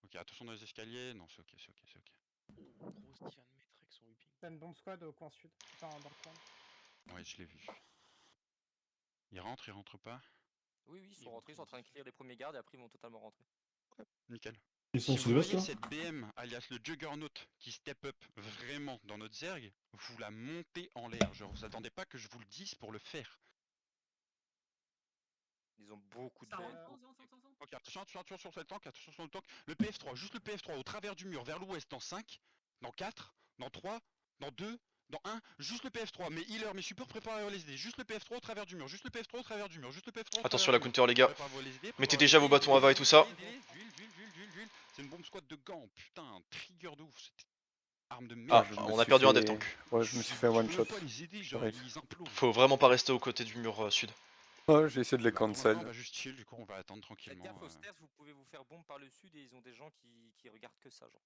Ok, attention dans les escaliers. Non, c'est ok, c'est ok, c'est ok. Gros ce qu'il vient de mettre avec son whipping. T'as une bombe squad au coin sud. Enfin, dans le coin. Ouais, je l'ai vu. Il rentre pas? Oui, ils Il sont rentrés, ils sont en train de clear les premiers gardes et après ils vont totalement rentrer. Nickel. Ils sont Si vous sud-ouest voyez là cette BM, alias le Juggernaut, qui step up vraiment dans notre zerg, vous la montez en l'air. Genre, vous attendez pas que je vous le dise pour le faire. Ils ont beaucoup de Ça veines. rentre, Ok, attention sur le tank, attention sur le tank. Le PF3, juste le PF3 au travers du mur, vers l'ouest, dans 5, dans 4, dans 3, dans 2, dans 1, juste le PF3. Mes healers, mes supports, préparez vos LSD. Juste le PF3 au travers du mur, juste le PF3 au travers du mur, juste le PF3 au Attention travers la du mur. counter les gars. Préparez vos LSD, Mettez préparez déjà vos LSD, bâtons à va et tout ça. D'huile. C'est une bombe squad de gants, putain, trigger de ouf. C'était arme de Ah, merde. on a perdu un dev tank. Ouais, je me suis fait un one shot. Pas les aider, genre, J'arrive. ils implosent. Faut vraiment pas rester aux côtés du mur sud. Ouais, j'ai essayé de les Bah, pour l'instant, cancel. on va juste chill, du coup on va attendre Faites tranquillement. gaffe aux stairs, vous pouvez vous faire bombe par le sud et ils ont des gens qui regardent que ça, genre.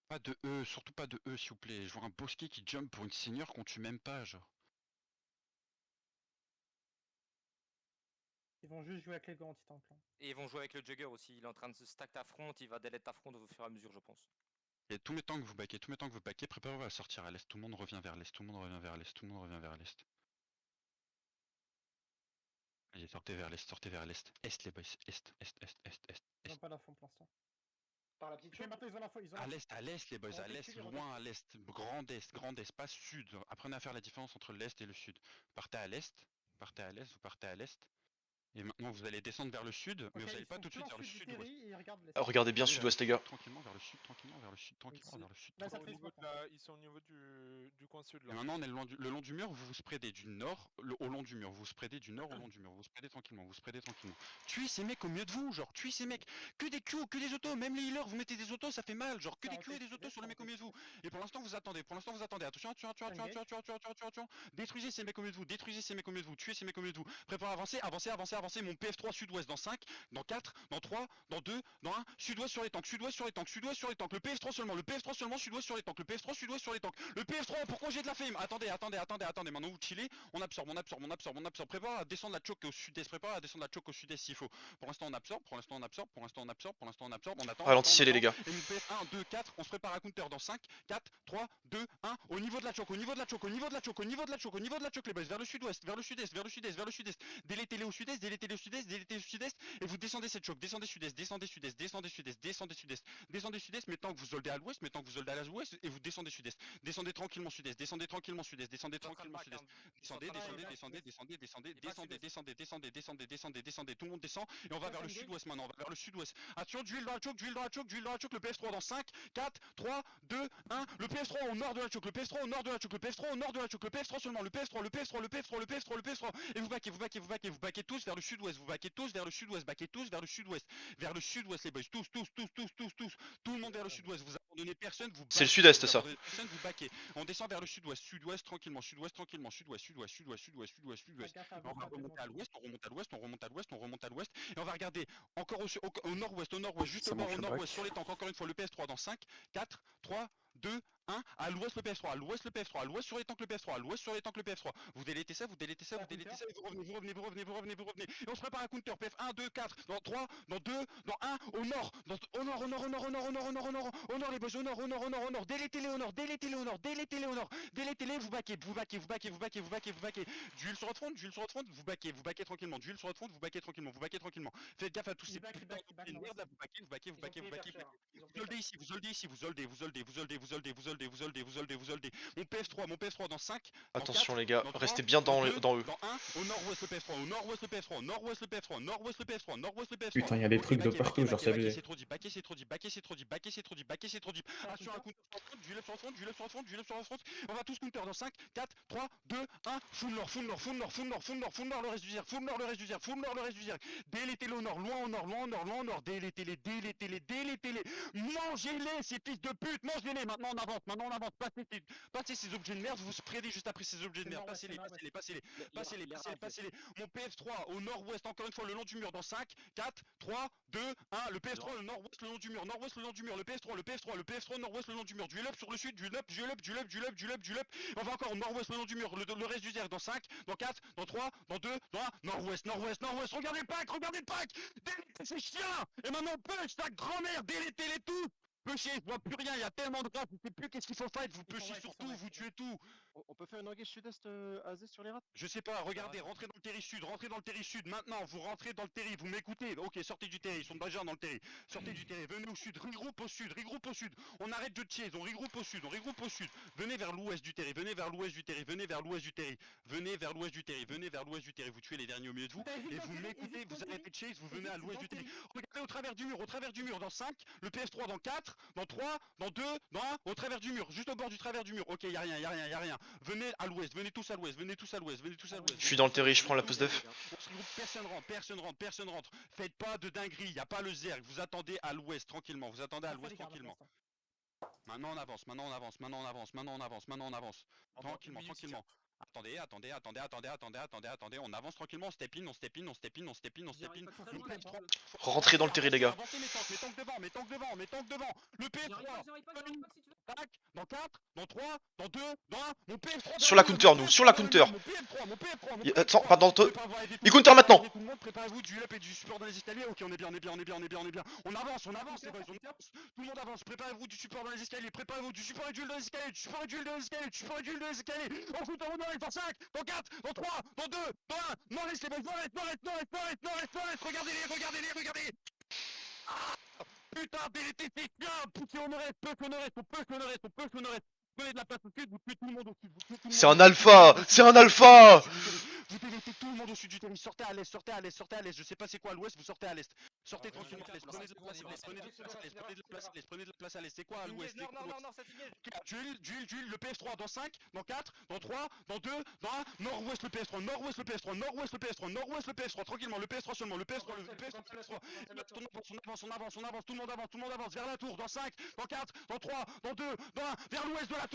Pas de E, surtout pas de E s'il vous plaît. Je vois un bosquet qui jump pour une seigneur qu'on tue même pas, genre. Ils vont juste jouer avec les gants anti-tank là. Et ils vont jouer avec le Jugger aussi, il est en train de se stack ta front, il va delete ta front au fur et à mesure, je pense. Et tous mes tanks vous baquez, préparez-vous à sortir à l'est. Tout le monde revient vers l'est, tout le monde revient vers l'est, tout le monde revient vers l'est. Allez, sortez vers l'est. Est les boys, est. Ils ont pas l'info pour l'instant. Par la petite Ok, chose. maintenant ils ont l'info, ils ont À l'info. l'est les boys, à Reculez, l'est, reculez. loin à l'est, grand est, pas sud. Apprenez à faire la différence entre l'est et le sud. Partez à l'est, vous partez à l'est. Et maintenant vous allez descendre vers le sud, mais Ok, vous allez ils pas sont tout de suite plein vers le sud du sud-ouest. terri et ils regardent l'est. Regardez bien Allez, sud-ouest les gars. Tranquillement vers le sud, tranquillement vers le sud. Là, ça Au trace niveau pas. de la... Ils sont au niveau du coin sud Et là. maintenant on est le long du mur, vous vous spreadez du nord au long du mur, vous vous spreadez du nord au long du mur, vous spreadez tranquillement, Tuez ces mecs au milieu de vous, genre tuez ces mecs, que des Q, que des autos, même les healers, vous mettez des autos, ça fait mal, genre que Ça des Q et des autos sur les mecs au milieu de vous. Et pour l'instant vous attendez, attention, détruisez ces mecs au milieu de vous, tuez ces mecs au milieu de vous, préparez à avancer, mon PF3 sud-ouest dans 5, dans 4, dans 3, dans 2, dans 1, sud-ouest sur les tanks, le PF3 seulement, sud-ouest sur les tanks, le PF3 sud-ouest sur les tanks, le PF3 pourquoi j'ai de la fame. Attendez, maintenant vous chillez, on absorbe, prépare à descendre la choke au sud-est, s'il faut. Pour l'instant on absorbe, on attend. Ralentissez les gars. Et mon PF 1, 2, 4, on se prépare à counter dans 5, 4, 3, 2, 1, au niveau de la choke, les boys, vers le sud-ouest, vers le sud-est, délétez-les au sud-est, et vous descendez cette choke, descendez sud-est, maintenant que vous soldez à l'ouest, et vous descendez sud-est, descendez tranquillement sud-est, descendez, tout le monde descend, et on va vers le sud-ouest maintenant, attention, d'huile dans la choke, le PS3 dans 5, 4, 3, 2, 1, le PS3 au nord de la choke, le PS3 seulement, le PS3, et vous baquez tous vers le sud-ouest, vers le sud-ouest les boys, tous, tout le monde vers le sud-ouest, vous abandonnez personne, vous C'est le baquez, sud-est ça. vous baquez, on descend vers le sud-ouest, tranquillement, sud-ouest, Faites gaffe à on va vous, remonter à l'ouest, et on va regarder encore au nord-ouest, juste Ça au bord, manque au le nord-ouest, bac. sur les tanks, encore une fois, le PS3 dans 5, 4, 3, 2, 1, à l'ouest le PS3, à l'ouest sur les tanks le PS3, vous délétez ça, et vous revenez, et on se prépare à counter, PF 1, 2, 4, dans 3, dans 2, dans 1, au nord, les boys, au nord, délétez-les au nord, vous baquez, d'huile sur votre front, vous baquez tranquillement, faites gaffe à tous ces Ils back, putains ils de back, merde là, vous baquez, Ils ont pris hyper cher. vous soldez, mon PS3 dans 5, dans Attention 4, les gars, dans 3, restez bien dans dans 2, eux. dans 1, au nord-ouest le PS3, nord-ouest le PS3. Putain, y a des trucs de partout, genre c'est abusé. C'est trop deep, baquez, attention à counter sur la front, on va tous counter dans 5, 4, 3, 2, 1, full nord, le reste du zerg, délétez-le au nord, loin au nord, délétez-les, moins Mangez-les, ces fils de pute, mangez-les. Maintenant on avance, Passez ces objets de merde, vous vous spreadez juste après ces objets de merde. Passez-les. Passez-les. Mon PF3 au nord-ouest, encore une fois, le long du mur dans 5, 4, 3, 2, 1. Le PF3 le nord-ouest, le long du mur. Nord-ouest, le long du mur. Le PF3 nord-ouest, le long du mur. Duel up sur le sud, duel up. On va encore au nord-ouest, le long du mur. Le reste du zerg dans 5, dans 4, dans 3, dans 2, dans 1. Nord-ouest. Regardez le pack. Délétez ces chiens. Et maintenant push ta grand-mère, délétez-les tous. Pushez, je vois plus rien, il y a tellement de rats, je sais plus qu'est-ce qu'il faut fight, vous pushez sur tout, vous tuez tout. On peut faire une engage sud-est AZ sur les rats? Je sais pas, regardez, rentrez dans le terri sud, maintenant, vous rentrez dans le terri, vous m'écoutez, ok, sortez du terri, ils sont déjà dans le terri, sortez du terri, venez au sud, regroupe au sud, on arrête de chase, on regroupe au sud, venez vers l'ouest du terri, venez vers l'ouest du terri, vous tuez les derniers au milieu de vous, et vous m'écoutez, vous arrêtez de chase, vous venez à l'ouest du terri. Regardez au travers du mur, dans 5, le PS3 dans 4, dans 3, dans 2, dans 1, au travers du mur, juste au bord du travers du mur, ok, y a rien. Venez à l'ouest, venez tous à l'ouest. Je suis dans le terri, je prends la pause def. On se regroupe, personne rentre. Faites pas de dinguerie, y a pas le zerg, vous attendez à l'ouest tranquillement, Maintenant on avance. Tranquillement. Attendez, on avance tranquillement, on step in. Rentrez dans le terri, les gars. Avancez mes tanks devant. Le PS3, tac, dans 4, dans 3, dans 2, dans 1, mon PS3 Sur la counter, nous, sur la counter. Mon PS3. Attends, pardon, il counter maintenant. Tout le monde, préparez-vous du up et du support dans les escaliers. Ok, on est bien. On avance, les boys, tout le monde avance. Préparez-vous du support dans les escaliers. Du support et duel dans les escaliers. On fout on arrive dans 5, dans 4, dans 3, dans 2, dans 1. Norris, les boys, Norris. Regardez-les. Ah, putain, délétez ces chiens. Poussez on reste. Prenez de la place au sud, vous tuez tout le monde au sud. C'est un alpha. Vous délétez tout le monde au sud du terrain. Sortez à l'est. Je sais pas c'est quoi à l'ouest, vous sortez à l'est. Sortez tranquillement à l'est. Prenez de la place à l'est. C'est quoi à l'ouest? Non, ça finit. Duel, le PS3 dans 5, dans 4, dans 3, dans 2, dans 1. Nord-ouest le PS3. Tranquillement, le PS3 seulement. On avance. Tout le monde avance. Vers la tour. Dans 5, dans 4, dans 3, dans 2, dans 1. Vers l'ouest de la tour. À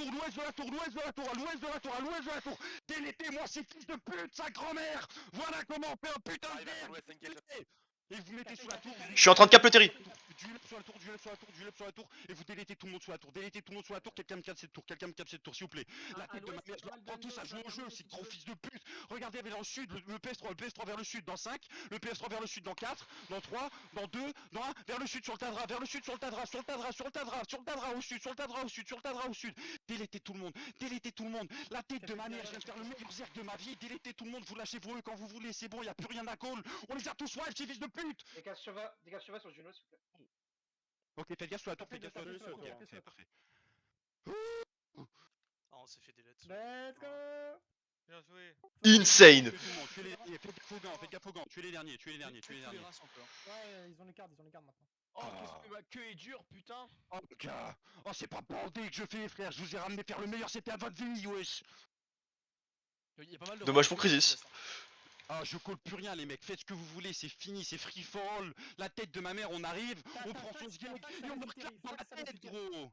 l'ouest de la tour. Délétez-moi ces fils de pute, sa grand-mère. Voilà comment on fait un putain de zerg. Et vous mettez sous la tour. Je suis en train de cap le terri. Duel up sur la tour. Et vous délétez tout le monde sous la tour. Quelqu'un me capte cette tour, s'il vous plaît. La tête de ma mère, je leur prends tous à jouer au jeu, ces gros fils de pute. Regardez vers le sud, le PS3 vers le sud dans 5, le PS3 vers le sud dans 4, dans 3, dans 2, dans 1, vers le sud sur le Tadra, au sud. Délétez tout le monde. La tête de ma mère, je viens de faire le meilleur zerg de ma vie. Délétez tout le monde, vous lâchez vos eux quand vous voulez, c'est bon, y a plus rien à call. On les a tous wild, ces fils de pute. Dégage Cheva sur Juno, s'il vous plaît. Ok, faites gaffe sur la tour, Parfait. parfait. On s'est fait des lettres. Let's go. Bien joué. Insane. Faites gaffe aux gants, tuez les derniers. Ouais, ils ont les cartes maintenant. Oh, qu'est-ce que ma queue est dure, putain. Oh gars, oh c'est pas bandé que je fais frère, je vous ai ramené faire le meilleur, c'était à votre vie, wesh. Il y a pas mal de Dommage rats pour sur le Crisis. sud-est, hein. Ah je colle plus rien les mecs, faites ce que vous voulez, c'est fini, c'est free fall. La tête de ma mère, on arrive, on prend son sgeg et on me claque dans la tête gros.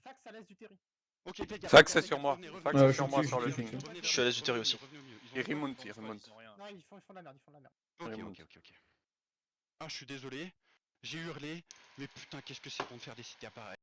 Fax à l'est du terri. Ok, faites gaffe. Fax, c'est sur moi. Revenez, Fax, revenez, c'est sur moi, revenez, sur le revenez, ping. revenez, Je suis à l'aise du terri aussi. revenez au milieu, ils ont- Il remonte. Ils ont rien. Non, ils font de la merde. Ok. Ah je suis désolé, j'ai hurlé, mais putain qu'est-ce que c'est bon de faire des cités à pareil.